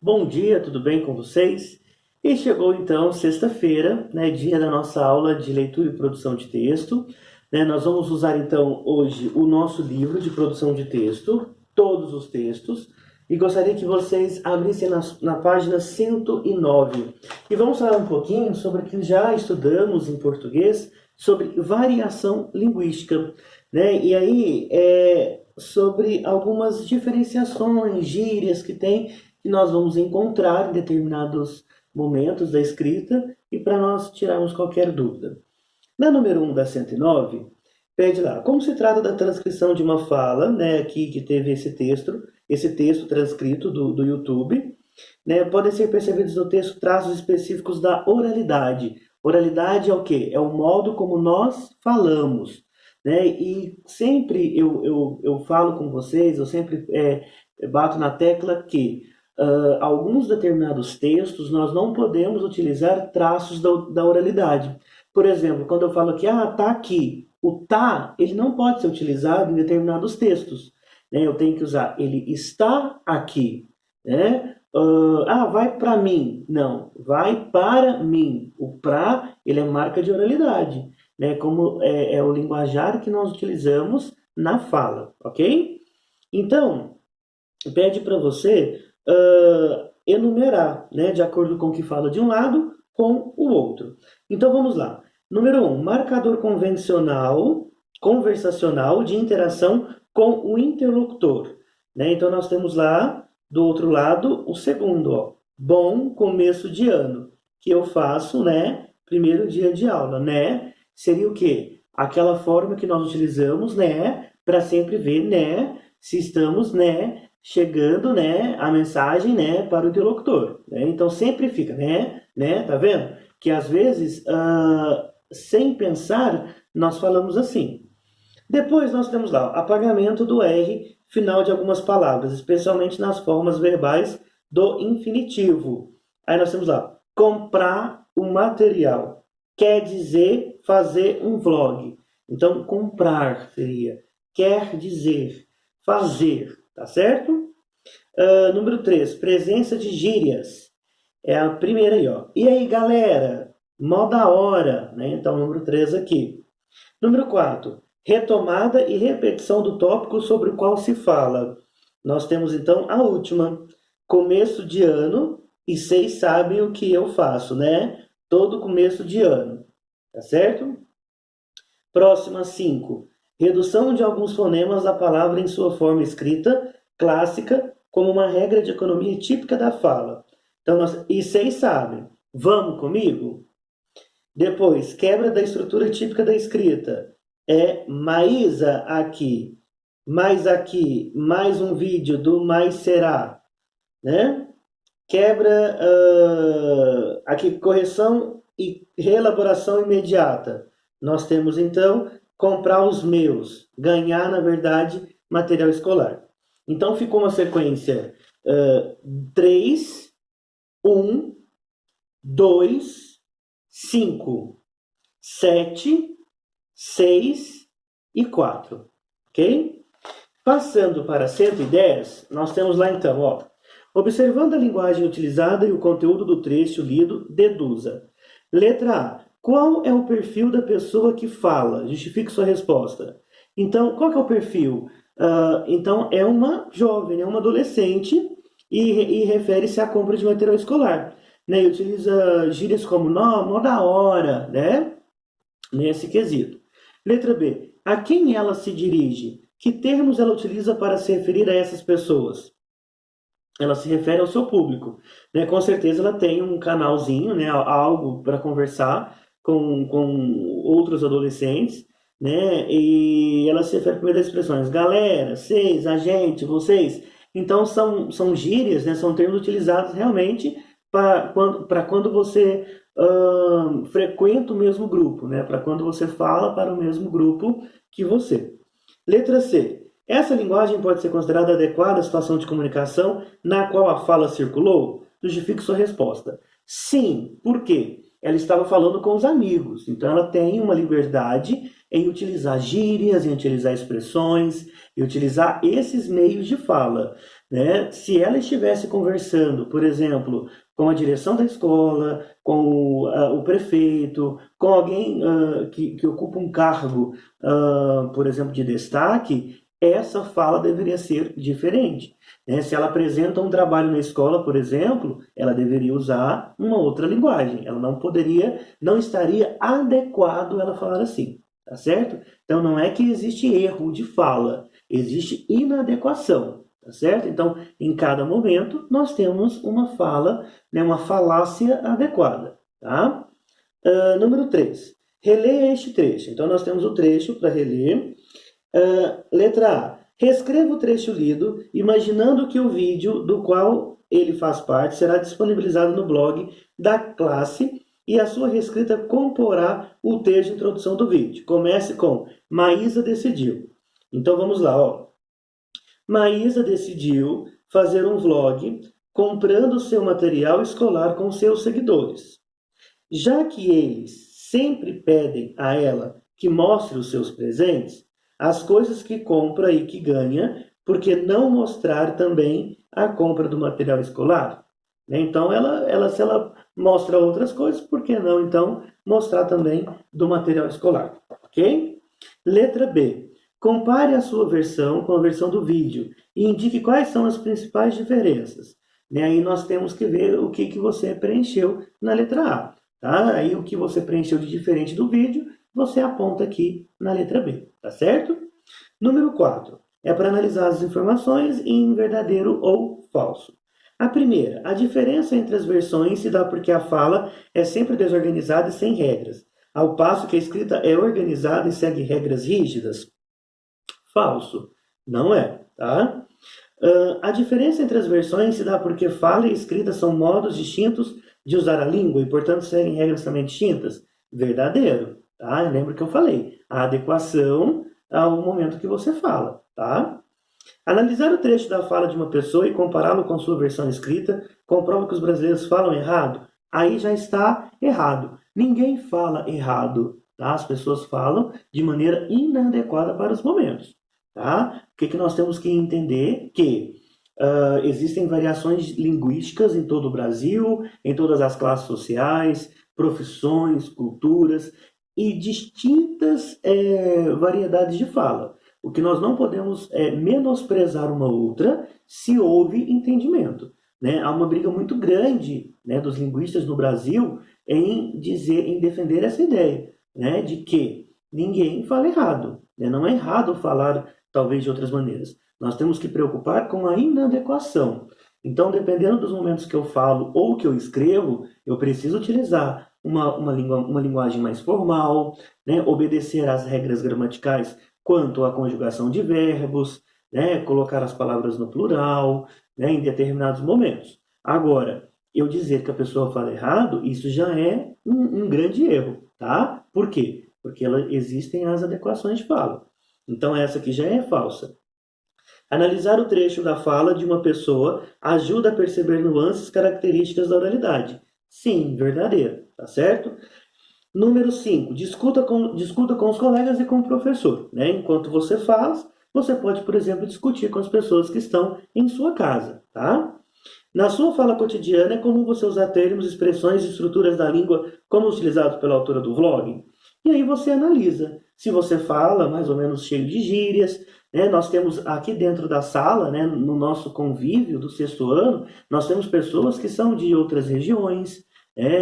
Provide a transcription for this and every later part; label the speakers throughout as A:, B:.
A: Bom dia, tudo bem com vocês? E chegou então sexta-feira, né, dia da nossa aula de leitura e produção de texto. Nós vamos usar então hoje o nosso livro de produção de texto, todos os textos, e gostaria que vocês abrissem na página 109. E vamos falar um pouquinho sobre o que já estudamos em português, sobre variação linguística, né? E aí, sobre algumas diferenciações, gírias que nós vamos encontrar em determinados momentos da escrita e para nós tirarmos qualquer dúvida. Na número 1 da 109, pede lá, como se trata da transcrição de uma fala, né, aqui que teve esse texto transcrito do YouTube, né, podem ser percebidos no texto traços específicos da oralidade. Oralidade é o quê? É o modo como nós falamos, né, e sempre eu falo com vocês, eu sempre bato na tecla que alguns determinados textos nós não podemos utilizar traços da oralidade. Por exemplo, quando eu falo que tá aqui, o tá, ele não pode ser utilizado em determinados textos, né? Eu tenho que usar ele está aqui, né? Vai para mim. Não, vai para mim. O para, ele é marca de oralidade, né? Como é o linguajar que nós utilizamos na fala, ok? Então, pede para você enumerar, né, de acordo com o que fala de um lado com o outro. Então vamos lá. Número 1, marcador conversacional de interação com o interlocutor. Né? Então nós temos lá do outro lado o segundo, ó, bom começo de ano, que eu faço, né, primeiro dia de aula, né? Seria o quê? Aquela forma que nós utilizamos, né, para sempre ver, né, se estamos, né, chegando, né, a mensagem, né, para o interlocutor, né? Então sempre fica, né, tá vendo? Que às vezes, sem pensar, nós falamos assim. Depois nós temos lá apagamento do R final de algumas palavras, especialmente nas formas verbais do infinitivo. Aí nós temos lá comprar o material, quer dizer fazer um vlog. Então comprar seria quer dizer fazer, tá certo? Número 3, presença de gírias. É a primeira aí, ó. E aí, galera? Mó da hora, né? Então, número 3 aqui. Número 4, retomada e repetição do tópico sobre o qual se fala. Nós temos, então, a última. Começo de ano e vocês sabem o que eu faço, né? Todo começo de ano, tá certo? Próxima 5. Redução de alguns fonemas da palavra em sua forma escrita, clássica, como uma regra de economia típica da fala. Então, e vocês sabem. Vamos comigo? Depois, quebra da estrutura típica da escrita. É Maísa aqui, mais um vídeo do mais será, né? Quebra aqui, correção e reelaboração imediata. Nós temos, então, comprar os meus, ganhar, na verdade, material escolar. Então, ficou uma sequência 3, 1, 2, 5, 7, 6 e 4, ok? Passando para 110, nós temos lá então, ó, observando a linguagem utilizada e o conteúdo do trecho lido, deduza. Letra A. Qual é o perfil da pessoa que fala? Justifique sua resposta. Então, qual que é o perfil? Então, é uma jovem, é uma adolescente e refere-se à compra de material escolar. Né? E utiliza gírias como mó da hora, né? Nesse quesito. Letra B. A quem ela se dirige? Que termos ela utiliza para se referir a essas pessoas? Ela se refere ao seu público, né? Com certeza ela tem um canalzinho, né? Algo para conversar com outros adolescentes, né? E ela se refere primeiro às expressões galera, vocês, a gente, vocês. Então são gírias, né? São termos utilizados realmente para quando você frequenta o mesmo grupo, né? Para quando você fala para o mesmo grupo que você. Letra C. Essa linguagem pode ser considerada adequada à situação de comunicação na qual a fala circulou? Justifique sua resposta. Sim, por quê? Ela estava falando com os amigos, então ela tem uma liberdade em utilizar gírias, em utilizar expressões, em utilizar esses meios de fala. né? Se ela estivesse conversando, por exemplo, com a direção da escola, com o prefeito, com alguém que ocupa um cargo, por exemplo, de destaque, essa fala deveria ser diferente, né? Se ela apresenta um trabalho na escola, por exemplo, ela deveria usar uma outra linguagem. Ela não poderia, não estaria adequado ela falar assim, tá certo? Então não é que existe erro de fala, existe inadequação. Tá certo? Então, em cada momento, nós temos uma fala, né, uma falácia adequada. Tá? Número 3. Releia este trecho. Então, nós temos o trecho para reler. Letra A. Reescreva o trecho lido, imaginando que o vídeo do qual ele faz parte será disponibilizado no blog da classe e a sua reescrita comporá o texto de introdução do vídeo. Comece com Maísa decidiu. Então, vamos lá, ó. Maísa decidiu fazer um vlog comprando seu material escolar com seus seguidores. Já que eles sempre pedem a ela que mostre os seus presentes, as coisas que compra e que ganha, por que não mostrar também a compra do material escolar? Então, se ela mostra outras coisas, por que não, então, mostrar também do material escolar? Ok? Letra B. Compare a sua versão com a versão do vídeo e indique quais são as principais diferenças. Aí nós temos que ver o que você preencheu na letra A. Tá? Aí o que você preencheu de diferente do vídeo, você aponta aqui na letra B. Tá certo? Número 4. É para analisar as informações em verdadeiro ou falso. A primeira, a diferença entre as versões se dá porque a fala é sempre desorganizada e sem regras, ao passo que a escrita é organizada e segue regras rígidas. Falso. Não é, tá? A diferença entre as versões se dá porque fala e escrita são modos distintos de usar a língua e, portanto, seguem regras também distintas. Verdadeiro, tá? Lembra que eu falei. A adequação ao momento que você fala, tá? Analisar o trecho da fala de uma pessoa e compará-lo com sua versão escrita comprova que os brasileiros falam errado. Aí já está errado. Ninguém fala errado, tá? As pessoas falam de maneira inadequada para os momentos. Tá? O que nós temos que entender? Que existem variações linguísticas em todo o Brasil, em todas as classes sociais, profissões, culturas e distintas variedades de fala. O que nós não podemos é menosprezar uma outra se houve entendimento. Né? Há uma briga muito grande, né, dos linguistas no Brasil em defender essa ideia, né, de que ninguém fala errado. Né? Não é errado falar talvez de outras maneiras. Nós temos que preocupar com a inadequação. Então, dependendo dos momentos que eu falo ou que eu escrevo, eu preciso utilizar uma linguagem mais formal, né? Obedecer às regras gramaticais quanto à conjugação de verbos, né? Colocar as palavras no plural, né? Em determinados momentos. Agora, eu dizer que a pessoa fala errado, isso já é um grande erro, tá? Por quê? Porque existem as adequações de fala. Então, essa aqui já é falsa. Analisar o trecho da fala de uma pessoa ajuda a perceber nuances características da oralidade. Sim, verdadeiro, tá certo? Número 5. Discuta com os colegas e com o professor. Né? Enquanto você faz, você pode, por exemplo, discutir com as pessoas que estão em sua casa. Tá? Na sua fala cotidiana, é comum você usar termos, expressões e estruturas da língua como utilizados pela autora do vlog? E aí você analisa. Se você fala mais ou menos cheio de gírias, né? Nós temos aqui dentro da sala, né, no nosso convívio do 6º ano, nós temos pessoas que são de outras regiões,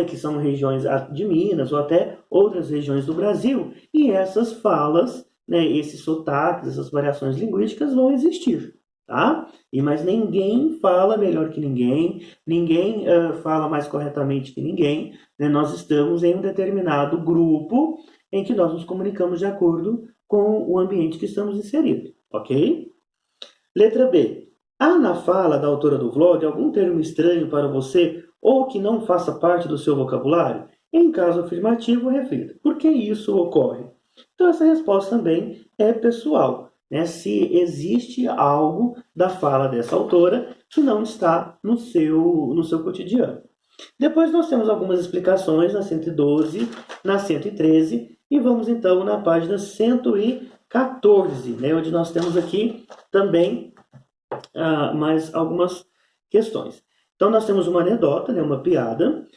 A: que são regiões de Minas ou até outras regiões do Brasil, e essas falas, né, esses sotaques, essas variações linguísticas vão existir. Tá? Mas ninguém fala melhor que ninguém, ninguém fala mais corretamente que ninguém, né? Nós estamos em um determinado grupo em que nós nos comunicamos de acordo com o ambiente que estamos inseridos, ok? Letra B. Há na fala da autora do vlog algum termo estranho para você ou que não faça parte do seu vocabulário? Em caso afirmativo, reflita. Por que isso ocorre? Então, essa resposta também é pessoal. Né? Se existe algo da fala dessa autora que não está no seu cotidiano. Depois nós temos algumas explicações na 112, na 113 e vamos então na página 114, né, onde nós temos aqui também mais algumas questões. Então, nós temos uma anedota, né, uma piada.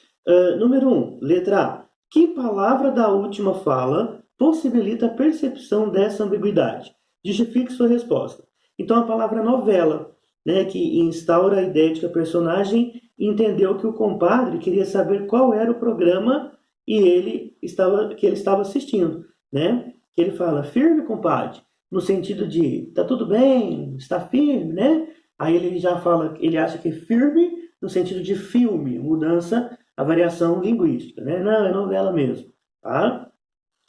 A: Número 1, letra A. Que palavra da última fala possibilita a percepção dessa ambiguidade? Justifique sua resposta. Então, a palavra novela, né, que instaura a ideia de que a personagem entendeu que o compadre queria saber qual era o programa que ele estava assistindo, né? Que ele fala, firme, compadre, no sentido de, tá tudo bem, está firme, né? Aí ele já fala, ele acha que é firme no sentido de filme, mudança, a variação linguística, né? Não, é novela mesmo, tá?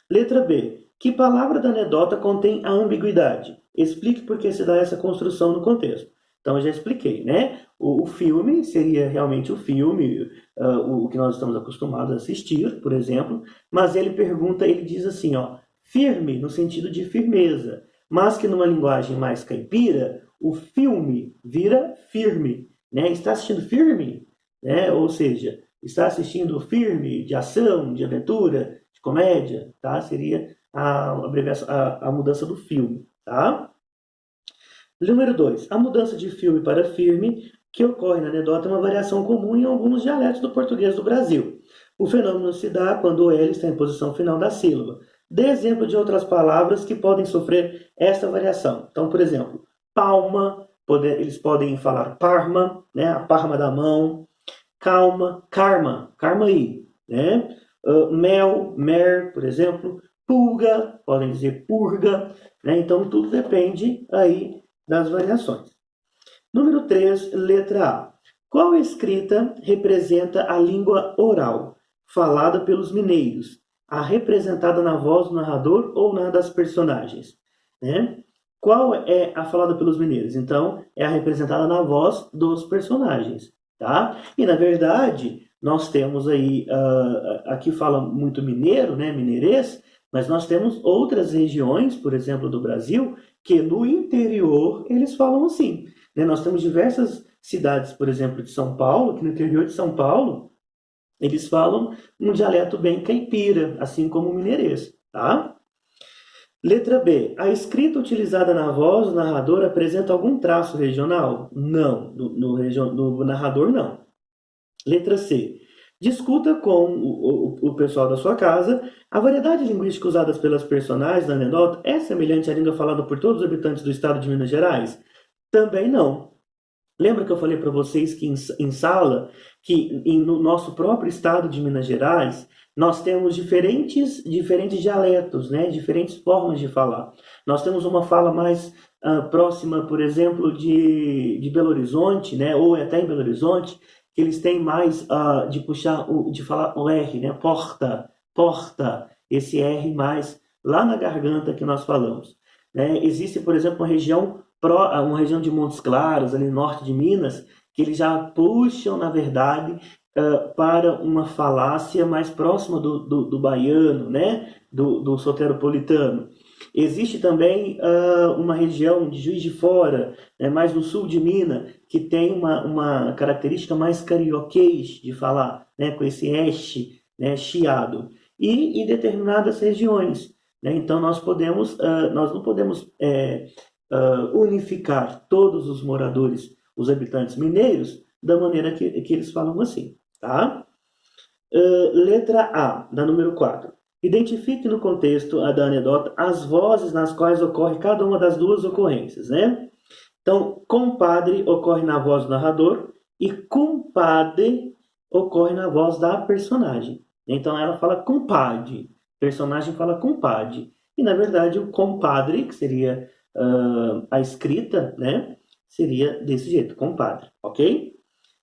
A: Letra B. Que palavra da anedota contém a ambiguidade? Explique por que se dá essa construção no contexto. Então, eu já expliquei, né? O filme seria realmente o filme, o que nós estamos acostumados a assistir, por exemplo, mas ele pergunta, ele diz assim, ó, firme no sentido de firmeza, mas que numa linguagem mais caipira, o filme vira firme, né? Está assistindo filme, né? Ou seja, está assistindo filme de ação, de aventura, de comédia, tá? Seria a mudança do filme, tá? Número 2. A mudança de filme para firme que ocorre na anedota é uma variação comum em alguns dialetos do português do Brasil. O fenômeno se dá quando o L está em posição final da sílaba. Dê exemplo de outras palavras que podem sofrer esta variação. Então, por exemplo, palma, eles podem falar parma, né? A palma da mão. Calma, karma aí, né? Mel, mer, por exemplo. Pulga, podem dizer purga, né? Então, tudo depende aí das variações. Número 3, letra A. Qual escrita representa a língua oral, falada pelos mineiros? A representada na voz do narrador ou na das personagens? Né? Qual é a falada pelos mineiros? Então, é a representada na voz dos personagens. Tá? E, na verdade, nós temos aí, aqui fala muito mineiro, né, mineirês, mas nós temos outras regiões, por exemplo, do Brasil, que no interior eles falam assim. Né? Nós temos diversas cidades, por exemplo, de São Paulo, que no interior de São Paulo eles falam um dialeto bem caipira, assim como o mineirês. Tá? Letra B. A escrita utilizada na voz do narrador apresenta algum traço regional? Não, no narrador não. Letra C. Discuta com o pessoal da sua casa. A variedade linguística usada pelas personagens da anedota é semelhante à língua falada por todos os habitantes do estado de Minas Gerais? Também não. Lembra que eu falei para vocês que em sala, que no nosso próprio estado de Minas Gerais, nós temos diferentes dialetos, né? Diferentes formas de falar. Nós temos uma fala mais próxima, por exemplo, de Belo Horizonte, né? Ou até em Belo Horizonte, que eles têm mais de puxar, de falar o R, né? Porta, porta, esse R mais lá na garganta que nós falamos. Né? Existe, por exemplo, uma região de Montes Claros, ali no norte de Minas, que eles já puxam, na verdade, para uma falácia mais próxima do baiano, né? do soteropolitano. Existe também uma região de Juiz de Fora, né? mais no sul de Minas, que tem uma característica mais carioquês de falar, né? com esse este, né? chiado. E em determinadas regiões. Né? Então, nós não podemos unificar todos os moradores, os habitantes mineiros, da maneira que eles falam assim. Tá? Letra A, da número 4. Identifique no contexto da anedota as vozes nas quais ocorre cada uma das duas ocorrências. Né? Então, compadre ocorre na voz do narrador e compadre ocorre na voz da personagem. Então, ela fala compadre, o personagem fala compadre. E, na verdade, o compadre, que seria a escrita, né, seria desse jeito, compadre, ok?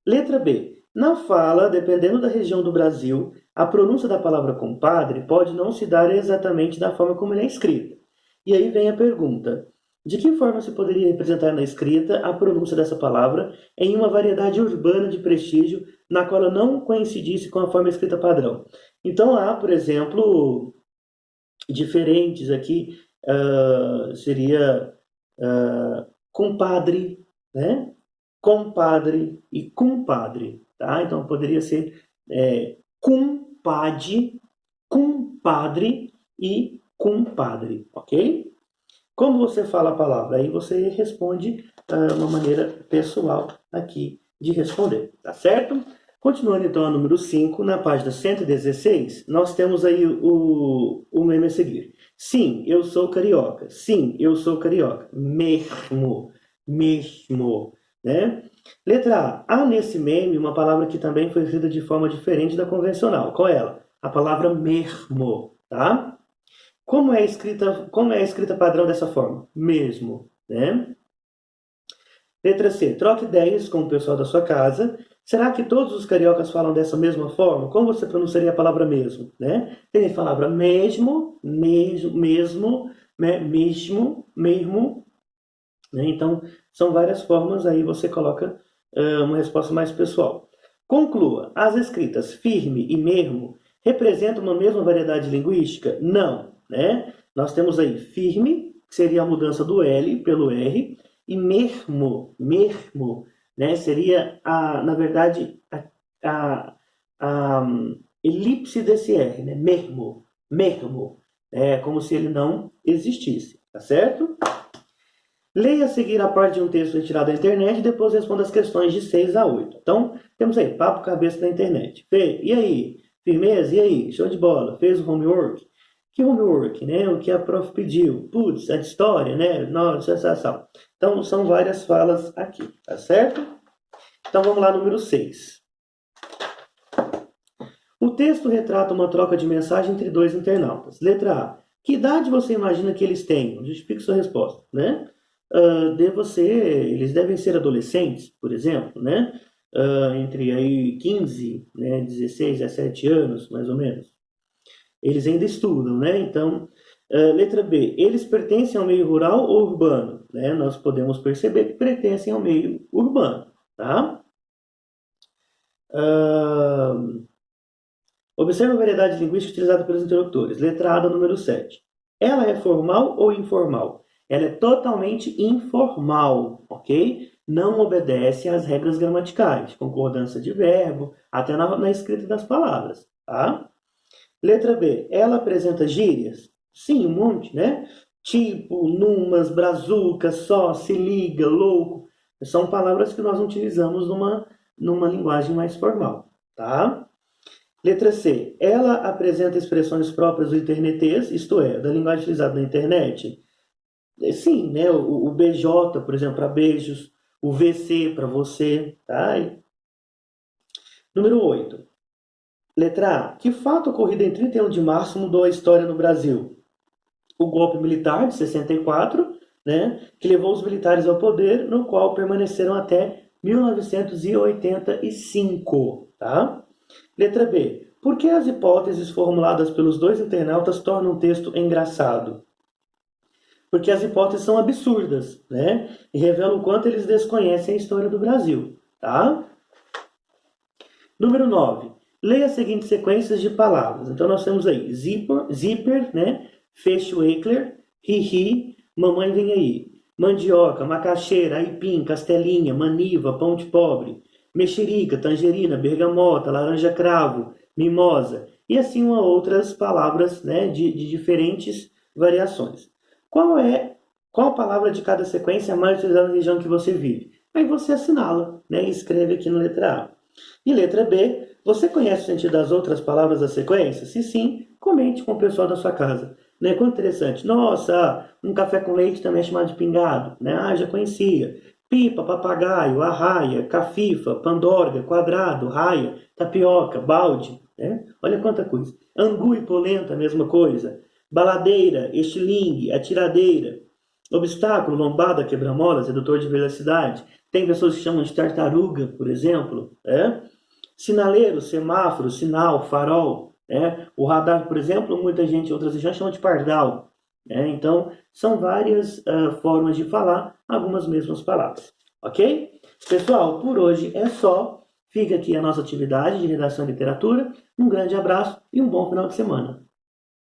A: Letra B. Na fala, dependendo da região do Brasil, a pronúncia da palavra compadre pode não se dar exatamente da forma como ela é escrita. E aí vem a pergunta: de que forma se poderia representar na escrita a pronúncia dessa palavra em uma variedade urbana de prestígio na qual ela não coincidisse com a forma escrita padrão? Então há, por exemplo, diferentes aqui, seria compadre, né? Compadre e compadre, tá? Então poderia ser compadre, compadre e compadre, ok? Como você fala a palavra? Aí você responde uma maneira pessoal aqui de responder, tá certo? Continuando então a número 5, na página 116, nós temos aí o meme a seguir. Sim, eu sou carioca. Sim, eu sou carioca. Mesmo, mesmo, né? Letra A. Há nesse meme uma palavra que também foi escrita de forma diferente da convencional. Qual é ela? A palavra mesmo, tá? Como é a escrita padrão dessa forma? Mesmo, né? Letra C. Troque ideias com o pessoal da sua casa. Será que todos os cariocas falam dessa mesma forma? Como você pronunciaria a palavra mesmo, né? Tem a palavra mesmo, mesmo, mesmo, né? Então, são várias formas, aí você coloca uma resposta mais pessoal. Conclua. As escritas firme e mesmo representam uma mesma variedade linguística? Não, né? Nós temos aí firme, que seria a mudança do L pelo R, e mesmo, né? Seria, na verdade, a elipse desse R, né? Mesmo. É como se ele não existisse, tá certo? Leia a seguir a parte de um texto retirado da internet e depois responda as questões de 6 a 8. Então, temos aí, papo cabeça da internet. Fê, e aí? Firmeza? E aí? Show de bola. Fez o homework? Que homework, né? O que a prof pediu? Putz, a história, né? Nossa, sensação. Então, são várias falas aqui, tá certo? Então, vamos lá, número 6. O texto retrata uma troca de mensagem entre dois internautas. Letra A. Que idade você imagina que eles tenham? Justifique sua resposta, né? Eles devem ser adolescentes, por exemplo, né? Entre aí 15, né, 16, 17 anos, mais ou menos. Eles ainda estudam, né? Então, letra B, eles pertencem ao meio rural ou urbano? Né? Nós podemos perceber que pertencem ao meio urbano, tá? Observe a variedade linguística utilizada pelos interlocutores. Letra A do número 7. Ela é formal ou informal? Ela é totalmente informal, ok? Não obedece às regras gramaticais, concordância de verbo, até na escrita das palavras, tá? Letra B. Ela apresenta gírias? Sim, um monte, né? Tipo, numas, brazuca, só, se liga, louco. São palavras que nós utilizamos numa linguagem mais formal, tá? Letra C. Ela apresenta expressões próprias do internetês, isto é, da linguagem utilizada na internet? Sim, né? O BJ, por exemplo, para beijos. O VC para você, tá? Número 8. Letra A. Que fato ocorrido em 31 de março mudou a história no Brasil? O golpe militar de 64, né, que levou os militares ao poder, no qual permaneceram até 1985. Tá? Letra B. Por que as hipóteses formuladas pelos dois internautas tornam o texto engraçado? Porque as hipóteses são absurdas, né? E revelam o quanto eles desconhecem a história do Brasil. Tá? Número 9. Leia as seguintes sequências de palavras. Então, nós temos aí zíper, né? Feijoeckler, ri, mamãe vem aí. Mandioca, macaxeira, aipim, castelinha, maniva, pão de pobre. Mexerica, tangerina, bergamota, laranja cravo, mimosa. E assim outras palavras, né? De diferentes variações. Qual palavra de cada sequência é mais utilizada na região que você vive? Aí você assinala, né? E escreve aqui na letra A. E letra B, você conhece o sentido das outras palavras da sequência? Se sim, comente com o pessoal da sua casa. Né? Quanto interessante. Nossa, um café com leite também é chamado de pingado. Né? Ah, já conhecia. Pipa, papagaio, arraia, cafifa, pandorga, quadrado, raia, tapioca, balde. Né? Olha quanta coisa. Angu e polenta, a mesma coisa. Baladeira, estilingue, atiradeira. Obstáculo, lombada, quebra-molas, redutor de velocidade. Tem pessoas que chamam de tartaruga, por exemplo. Sinaleiro, semáforo, sinal, farol. O radar, por exemplo, muita gente em outras regiões chama de pardal. Então, são várias formas de falar algumas mesmas palavras. Ok? Pessoal, por hoje é só. Fica aqui a nossa atividade de redação e literatura. Um grande abraço e um bom final de semana.